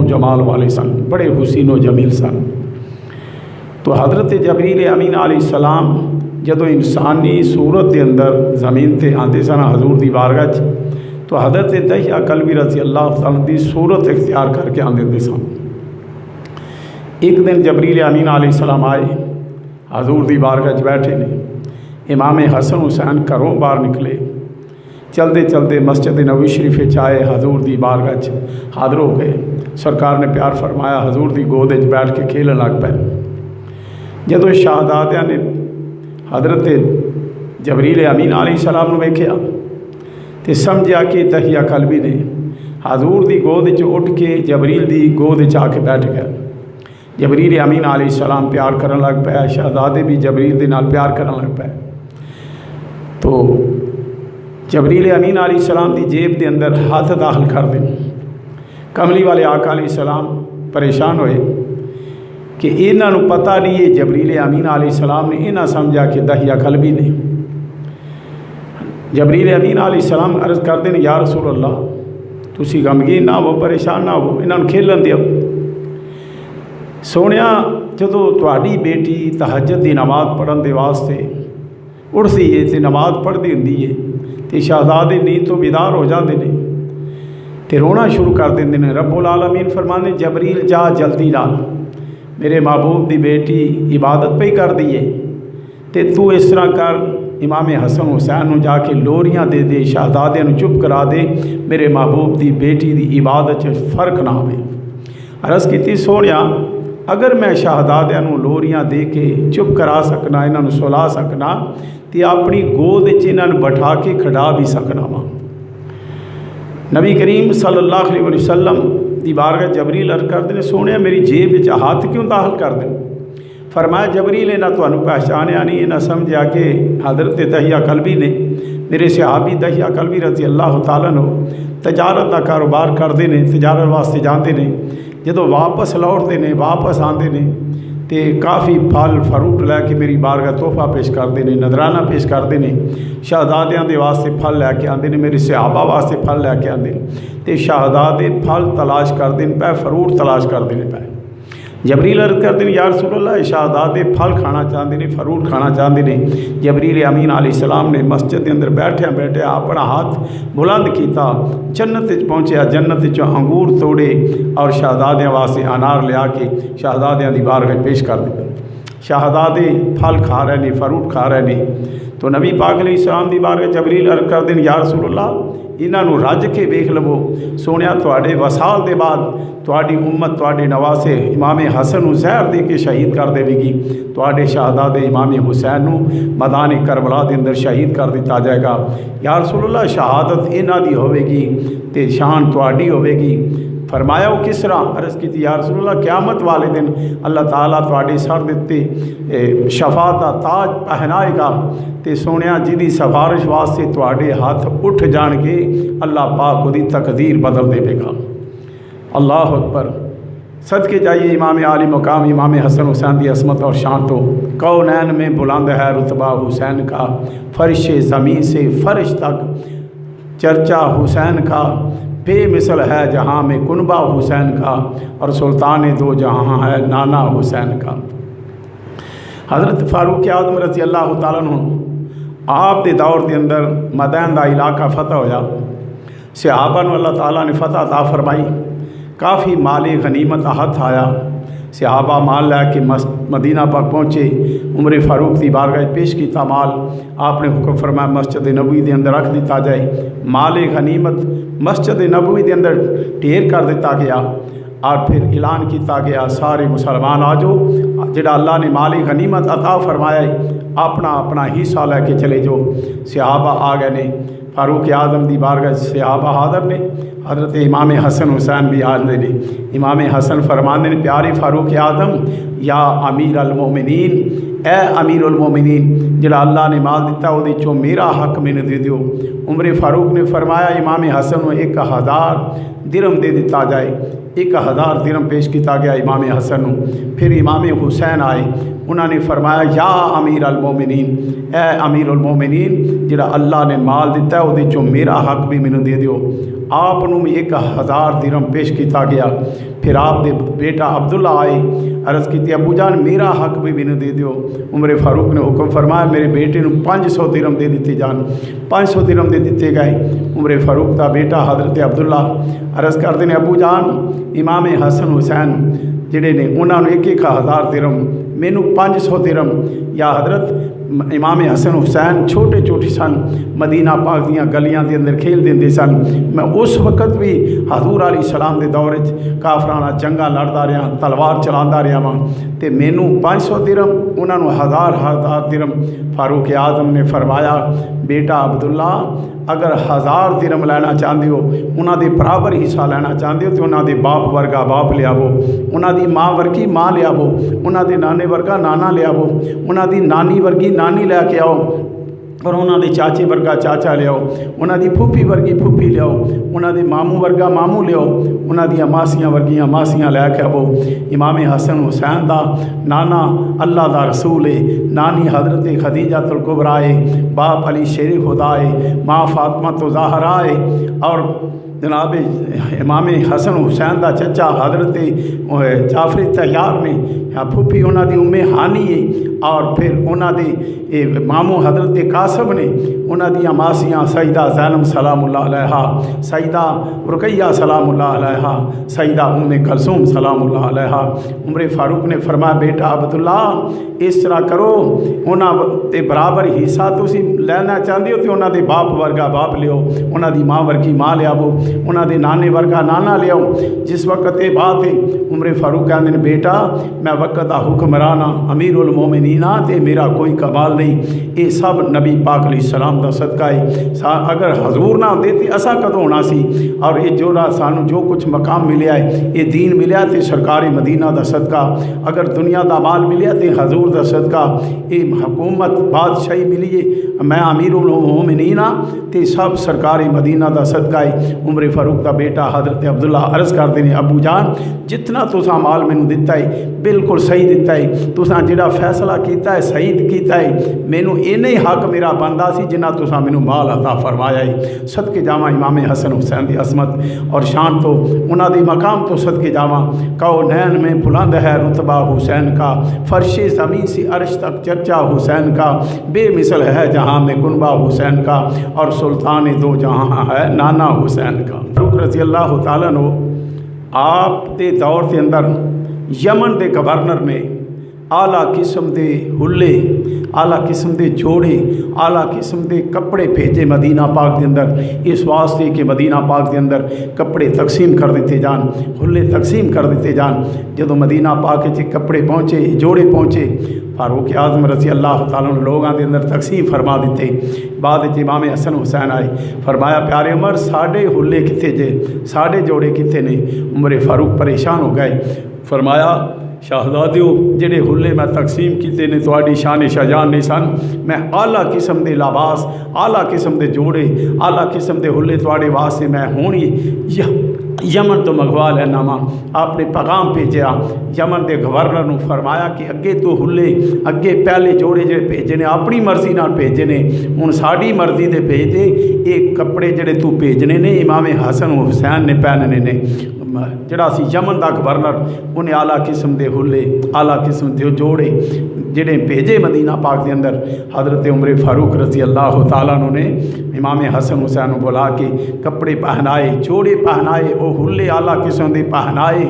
जमाल वाले सन, बड़े हुसीन व जमील सन। तो हज़रत जबरील अमीन अलैहिस्सलाम जदों इंसानी सूरत के अंदर ज़मीन ते आते सन हजूर की बारगाह च, तो हज़रत दहिया कल्बी रज़ी अल्लाह तआला की सूरत इख्तियार करके आते होंदे सन। एक दिन जबरील अमीन अलैहिस्सलाम आए, हजूर की बारगाह च बैठे ने। इमाम हसन हुसैन घरों बाहर निकले, चलते चलते मस्जिद नबवी शरीफ आए, हजूर की बारगाह च हाज़र हो गए। सरकार ने प्यार फरमाया, हजूर की गोद च बैठ के खेलन लग पे। जदों शहजादियां ने हज़रत जबरील अमीन अलैहिस्सलाम नूं वेख्या तो समझा कि दहिया कल्बी ने हजूर की गोद च उठ के जबरील की गोद च आके बैठ गया। जबरील अमीन अलैहिस्सलाम प्यार करन लग पाया, शहजादे भी जबरील दे नाल प्यार करन लग पाए। तो जबरील अमीन अलैहिस्सलाम की जेब के अंदर हाथ दाखिल कर दें। कमली वाले आका अलैहिस्सलाम परेशान होए कि इन्हों पता नहीं है जबरील अमीन अलैहिस्सलाम ने इन्हें समझा कि दहिया कल्बी ने। जबरील अमीन अलैहिस्सलाम अर्ज़ करते हैं, या रसूल अल्लाह तुसी गमगीन ना हो, परेशान ना हो, इन्हों खेलन दिओ। सोनिया जदों तुहाडी बेटी तहज्जुद की नमाज़ पढ़न दे वास्ते उठदी है तो नमाज़ पढ़ती हुंदी है तो शहजादे नींद तो बेदार हो जाते हैं तो रोना शुरू कर देंगे ने। रब्बुल आलमीन फरमाने, जबरील जा जल्दी नाल, मेरे महबूब की बेटी इबादत पे कर दी है तो तू इस तरह कर, इमाम हसन हुसैन नूं जाके लोरियां दे दे, शहजादे नूं चुप करा दे, मेरे महबूब की बेटी की इबादत फ़र्क ना आवे। अर्ज़ की सोनिया अगर मैं शहजादियां नूं लोरियां दे के चुप करा सकना, इन्हां नूं सुला सकना तो अपनी गोद च इन्हां नूं बैठा के खड़ा भी सकना वा। नबी करीम सल्लल्लाहु अलैहि वसल्लम की बारगाह जबरील अर्ज़ करते हैं, सोने मेरी जेब च हाथ क्यों दाखिल कर दें। फरमाया, जबरील इन्हां तुहानूं पहचानिया नहीं, इन्हां समझा कि हज़रत दहिया कल्बी ने, मेरे सहाबी दहिया कल्बी रज़ी अल्लाह तआला अन्हु तजारत का कारोबार करते हैं, तजारत वास्ते जाते हैं। जदों वापस लौटते हैं, वापस आते हैं तो काफ़ी फल फरूट लैके मेरी बारगाह तोहफा पेश करते हैं, नजराना पेश करते हैं। शहजादियां दे वास्ते फल लैके आते हैं, मेरे सहाबा वास्ते फल लैके आते हैं तो शहजादे फल तलाश करते हैं पे, फरूट तलाश करते हैं पे। जबरील अर्ज़ करते हैं, या रसूल अल्लाह शहजादे फल खाना चाहते हैं, फरूट खाना चाहते हैं। जबरील अमीन अलैहिस्सलाम ने मस्जिद के अंदर बैठे बैठे अपना हाथ बुलंद किया, जन्नत पहुँचा, जन्नत चो अंगूर तोड़े और शहजादियाँ वास्ते अनार लिया के शहजादियाँ की बारगाह पेश कर दिए। शहजादे फल खा रहे हैं, फरूट खा रहे हैं। तो नबी पाक अलैहिस्सलाम की बारगाह जबरील अर्ज़ करते हैं, या रसूल अल्लाह इन्हों रज के वेख लवो। सोनिया तुहाडे वसाल के बाद तुहाडी उम्मत तुहाडे नवासे इमाम हसन नूं ज़हर दे के शहीद कर देगी, तुहाडे शहजादे इमाम हुसैन नूं मैदान करबला के अंदर शहीद कर दिता जाएगा। या रसूल अल्लाह शहादत इन्हां दी होवेगी ते शान तुहाडी होवेगी। फरमाया वो किस तरह? अर्ज़ की, या रसूल अल्लाह क़यामत वाले दिन अल्लाह ताला तुहाडे सर दे उत्ते शफात दा ताज पहनाएगा तो सोनिया जिहदी सिफारिश वास्ते तुहाडे हाथ उठ जाणगे, अल्लाह पाक उहदी तकदीर बदल देगा। अल्लाह अकबर। सदके जाइए इमाम आली मुकाम इमाम हसन हुसैन की असमत और शान तो कौनैन में बुलंद है रुतबा हुसैन का, फर्श ज़मीन से फर्श तक चर्चा हुसैन का, बेमिसल है जहाँ में कुनबा हुसैन का, और सुल्तान दो जहाँ है नाना हुसैन का। हज़रत फारूक आज़म रज़ी अल्लाह तआला अन्हु आप दे दौर के अंदर मदैन का इलाका फतह होया, सहाबा नूं अल्लाह ताला ने फतह अता फरमाई, काफ़ी माली गनीमत हथ आया। सहाबा माल लैके मदीना पाक पहुँचे, उमर फारूक की बारगाह पेश किया माल। आपने हुक्म फरमाया मस्जिद नबवी के अंदर रख दिता जाए। माल गनीमत मस्जिद नबवी के अंदर ढेर कर दिता गया और फिर ऐलान किया गया, सारे मुसलमान आ जाओ, जिहड़ा अल्लाह ने माली गनीमत अता फरमाया अपना अपना हिस्सा लैके चले जाओ। सहाबा आ गए ने, फारूक आज़म की बारगाह सहाबा हाज़र ने, हज़रत इमाम हसन हुसैन भी आते हैं। इमाम हसन फरमाते हैं, प्यारे फारूक आज़म या अमीर अल मोमिनीन, ए अमीर उल मोमिनीन, जिहड़ा अल्लाह ने माल दिता वो चो मेरा हक मैंने दे दियो। उमर फारूक ने फरमाया इमाम हसन को 1000 दिरहम दे दिता जाए। 1000 दिरहम पेश किया गया इमाम हसन को। फिर इमाम हुसैन आए, انہوں نے فرمایا یا امیر المومنین، اے امیر المومنین جڑا اللہ نے مال دیتا ہے وہ دے چوں میرا حق بھی مینوں دے دیو۔ آپ نوں 1000 درہم پیش کیتا گیا۔ پھر آپ دے بیٹا عبداللہ آئے، عرض کی ابو جان میرا حق بھی مینوں دے دیو۔ عمر فاروق نے حکم فرمایا میرے بیٹے نوں 500 درہم دے دیتے جان۔ 500 درہم دے دیتے گئے۔ عمر فاروق دا بیٹا حضرت عبداللہ عرض کرتے ہیں ابو جان امام حسن حسین جڑے نے انہوں نے 1000 درہم، مینوں 500 درہم۔ یا حضرت امام حسن حسین چھوٹے چھوٹے سن، مدینہ پاک دیاں گلیاں دے اندر کھیل دیندے سن۔ میں اس وقت بھی حضور علیہ السلام دے دور کافرانہ جنگاں لڑدا رہا، تلوار چلاندا رہا ہاں، تے مینوں 500 درہم، انہاں نوں 1000 درہم۔ فاروق اعظم نے فرمایا بیٹا عبداللہ اگر 1000 درہم لینا چاہتے ہو، انہاں دے برابر حصہ لینا چاہتے ہو تو انہاں دے باپ ورگا باپ لیاو، انہاں دی ماں ورگی ماں لیاو، انہاں دے نانے ورگا نانا لیاو، انہاں دی نانی ورگی نانی لے کے آؤ، اور انہاں دے چاچے ورگا چاچا لیاؤ، انہاں دی پھوپھی ورگی پھوپھی لیاؤ، انہاں دے ماموں ورگا ماموں لیاؤ، انہاں دی ماسیاں ورگیاں ماسیاں لے کے آؤ۔ امام حسن حسین دا نانا اللہ دا رسول ہے، نانی حضرت خدیجہ الکبریٰ ہے، باپ علی شیر خدا ہے، ماں فاطمہ زہرا ہے، اور جناب امام حسن حسین دا چچا حضرت جعفر طیار نے، پھوپھی انہاں دی ہانی ہے، اور پھر انہاں دے ماموں حضرت قاسم نے، انہاں دی ماسیاں سیدہ زینب سلام اللہ علیہا، سیدہ رقیہ سلام اللہ علیہا، سیدہ کلثوم سلام اللہ علیہا۔ عمر فاروق نے فرمایا بیٹا عبداللہ اس طرح کرو، انہاں دے برابر حصہ تسی لینا چاہتے ہو تو انہاں دے باپ ورگا باپ لیو، انہاں دی ماں ورگی ماں لیاو، انہاں دے نانے ورگا نانا لیاؤ۔ جس وقت یہ بات ہے عمر فاروق کہتے ہیں بیٹا میں وقت دا حکمرانا امیر المومنین تے میرا کوئی کمال نہیں، یہ سب نبی پاک علیہ السلام دا صدقہ ہے۔ اگر حضور نہ ہوندے تے اسا کدوں ہونا سی، اور یہ جو سانو جو کچھ مقام ملیا ہے یہ دین ملیا تے سرکار مدینہ دا صدقہ، اگر دنیا دا مال ملیا تے حضور دا صدقہ، یہ حکومت بادشاہی ملی ہے میں امیر المومنین تے سب سرکار مدینہ دا صدقہ ہے۔ عمر فاروق دا بیٹا حضرت عبداللہ عرض کرتے ہیں ابو جان جتنا تساں مال مینوں دتا ہے بالکل صحیح دتا ہے، تساں جڑا فیصلہ کیتا ہے صحیح کیتا ہے، مینوں اینا ہی حق میرا بندا سی جنہ تساں مینوں مال عطا فرمایا ہے۔ صدقے جاواں امام حسن حسین دی عظمت اور شان تو، انہاں دی مقام تو صدقے جاواں۔ کونین میں بلند ہے رتبہ حسین کا، فرش زمین سے عرش تک چرچا حسین کا، بے مثل ہے جہاں میں کنبہ حسین کا، اور سلطان دو جہاں ہے نانا حسین کا۔ فاروق رضی اللہ تعالیٰ عنہ آپ دے دور کے اندر یمن دے گورنر نے اعلیٰ قسم دے حلے، اعلیٰ قسم دے جوڑے، اعلیٰ قسم دے کپڑے بھیجے مدینہ پاک دے اندر، اس واسطے کہ مدینہ پاک دے اندر کپڑے تقسیم کر دیتے جان، حلے تقسیم کر دیتے جان۔ جدوں مدینہ پاک چ کپڑے پہنچے، جوڑے پہنچے، فاروق اعظم رضی اللہ تعالیٰ عنہ لوگاں دے اندر تقسیم فرما دیتے۔ بعد امام حسن حسین آئے، فرمایا پیارے عمر ساڑھے حلے کتے جے، ساڑھے جوڑے کتے نے؟ عمر فاروق پریشان ہو گئے، فرمایا شہزادیو جڑے حلے میں تقسیم کیتے نے تواڈی شان شجاع نہیں سن، میں اعلیٰ قسم دے لباس، اعلیٰ قسم دے جوڑے، اعلیٰ قسم دے حلے تواڈے واسطے میں ہونی یمن تو منگوا لینا وا۔ آپ نے پیغام بھیجا یمن دے گورنر نو، فرمایا کہ اگے تو حلے اگے پہلے جوڑے جڑے بھیجے نے اپنی مرضی نال بھیجے نے، ہن ساڈی مرضی دے بھیج دے، یہ کپڑے جڑے تو بھیجنے نے امام حسن حسین نے پہننے نے۔ جڑا سی یمن دا گورنر انہیں اعلیٰ قسم دے حلے، اعلیٰ قسم دے جوڑے جڑے بھیجے مدینہ پاک دے اندر۔ حضرت عمر فاروق رضی اللہ تعالیٰ عنہ نے امام حسن حسین بلا کے کپڑے پہنائے، جوڑے پہنائے، وہ حلے اعلیٰ قسم دے پہنائے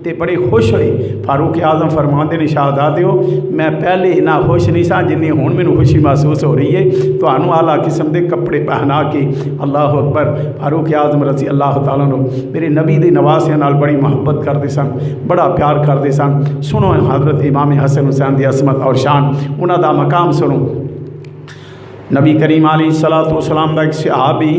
تے بڑے خوش ہوئے۔ فاروق اعظم فرماندے نے شہزادیو میں پہلے اتنا خوش نہیں سا جنی ہن مینوں خوشی محسوس ہو رہی ہے، تانوں اعلیٰ قسم دے کپڑے پہنا کے۔ اللہ اکبر۔ فاروق اعظم رضی اللہ تعالیٰ عنہ میرے نبی دے نواسیاں نال بڑی محبت کرتے سن، بڑا پیار کرتے سن۔ سنو حضرت امام حسن حسین دی عظمت اور شان، انہاں دا مقام سنو۔ نبی کریم علیہ الصلوۃ والسلام دا ایک صحابی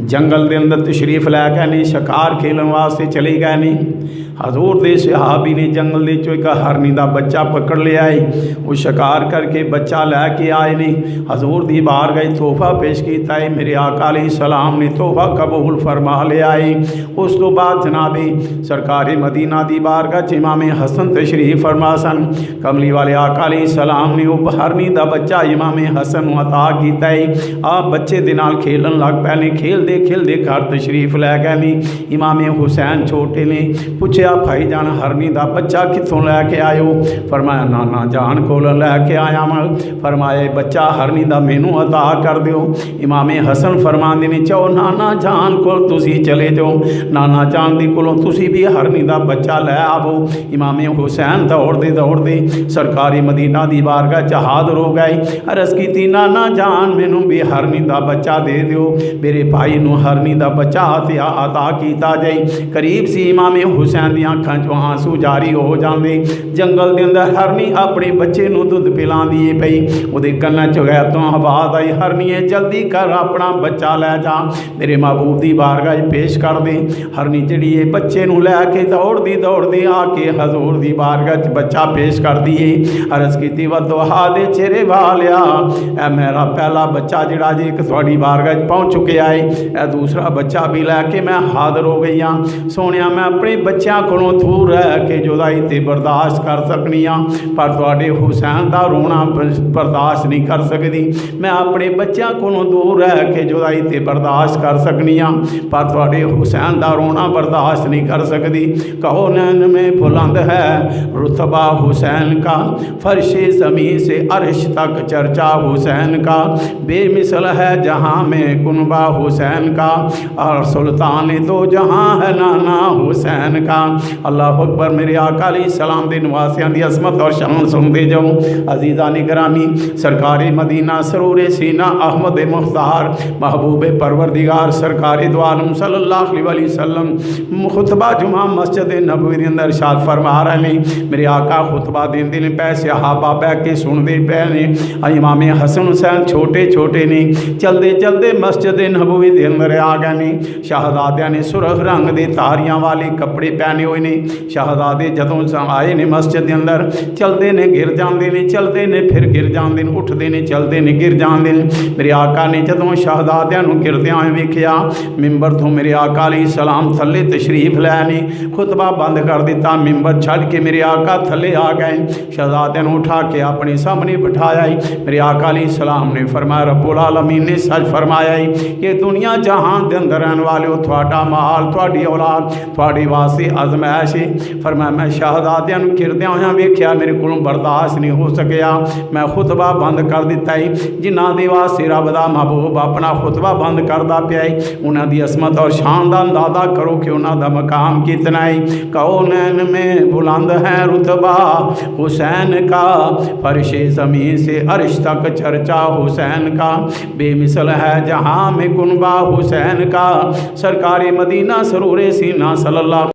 जंगल के अंदर तशरीफ लैके नहीं शिकार खेलन वास्ते चले गए नहीं। हजूर के सहाबी ने जंगल के चो एक हरनी का बच्चा पकड़ लिया है, वो शिकार करके बच्चा लैके आए ने हजूर की बारगाह तोहफा पेश किया है। मेरे आका अलैहिस्सलाम ने तोहफा कबूल फरमा लिया है। उस तो बाद जनाबे सरकार मदीना की बारगाह च इमाम हसन तशरीफ फरमा सन। कमली वाले आका अलैहिस्सलाम ने वो हरनी का बच्चा इमाम हसन अता किया है। आप बच्चे के नाल खेलन लग पे ने, खेलते घर तशरीफ लै गए ने। इमाम हुसैन छोटे ने पूछा भाईजान हरनी का बच्चा कितों लैके आयो? फरमाया नाना जान को लैके आया मैं। फरमाया बच्चा हरनी का मैनू अता कर दियो। इमाम हसन फरमाते ने चाहो नाना जान को तुसी चले जाओ, नाना जान दी कोलों तुसी भी हरनी का बच्चा लै आवो। इमाम हुसैन दौड़ते सरकारी मदीना की बारगाह च हाज़र हो गए। अरज की नाना जान मैनू भी हरनी का बच्चा दे दियो, मेरे भाई नू हरनी का बच्चा अता किया जाए। करीब सी इमाम हुसैन दी अखां चों आंसू जारी हो जाते। जंगल के अंदर हरनी अपने बच्चे नू दुध पिलांदी है पई, उहदे कन्नां च गैर तो आवाज़ आई हरनीए जल्दी कर अपना बच्चा लै जा, मेरे महबूब की बारगाह पेश कर दे। हरनी जिहड़ी है बच्चे नू लैके दौड़दी आके हजूर की बारगाह च बच्चा पेश कर दिए। अरज की वदोहा दे चेहरे वालिया ऐ मेरा पहला बच्चा जिहड़ा जे एक तुहाडी बारगाह च पहुँच चुकिया है, ए दूसरा बच्चा भी लैके मैं हाज़र हो गई हाँ। सोनिया मैं अपने बच्चों को दूर रह के जुदाई ते बर्दाश्त कर सकनी हाँ, पर तुहाडे हुसैन का रोना बर्दाश्त नहीं कर सकती। मैं अपने बच्चों को दूर रह के जुदाई ते बर्दाश्त कर सकनी हाँ, पर तुहाडे हुसैन का रोना बर्दाश्त नहीं कर सकती। कहो नैन में बुलंद है रुतबा हुसैन का, फर्शे ज़मीं से अर्श तक चर्चा हुसैन का, बेमिसल है जहाँ में कुनबा हुसैन का, और सुल्तान दो जहाँ है नाना हुसैन का। अल्लाह अकबर। मेरे आका अलैहिस्सलाम दे नवासियां दी असमत और शान सुनते जाओ। अजीज़ान गिरामी सरकार मदीना सरूर सीना अहमद मुख्तार महबूब परवरदिगार सरकार दो आलम सल्लल्लाहु अलैहि वसल्लम खुतबा जुमा मस्जिद नबवी के अंदर इरशाद फरमा रहे हैं। मेरे आका खुतबा देंदे ने पै सहाबा बह के सुनते पे ने। इमाम हसन हुसैन छोटे ने चलते मस्जिद नबवी के अंदर आ गए ने। शहजादियां ने सुरख रंग के तारियां वाले कपड़े पहने हुए ने। शहजादे जदों आए ने मस्जिद के अंदर चलते ने गिर जाते ने, चलते ने फिर गिर जाते हैं, उठते ने चलते ने गिर जाते हैं। मेरे आका ने जदों शहजादियां नूं गिरदे होए वेखिया मिंबर तो मेरे आका अलैहिस्सलाम थले तशरीफ लैने, खुतबा बंद कर दिता, मिंबर छड़ के मेरे आका थले आ गए। शहजादियां नूं उठा के अपने सामने बिठाया। मेरे आका अलैहिस्सलाम ने फरमाया रब्बुल आलमीन ने सच फरमाया कि दुनिया जहान के अंदर रहने वाले हो थोड़ा माल थोड़ी औलाद थोड़ी वास्ते आजमाइश है। फरमाया मैं शहजादियां नूं गिरदियां होइयां वेखिया मेरे कोलों बर्दाश्त नहीं हो सकिया, मैं खुतबा बंद कर दिता है। जिन्हां दे वास्ते रब दा महबूब अपना खुतबा बंद करदा पिया है उन्हां दी असमत और शान दा अंदाज़ा करो कि उन्हां दा मकाम कितना है। कौनैन में बुलंद है रुतबा हुसैन का, फर्शे ज़मीं से अर्श तक चर्चा हुसैन का, बेमिसल है जहाँ में कुनबा हुसैन का। सरकार मदीना सरूर सीना सल्लल्लाहु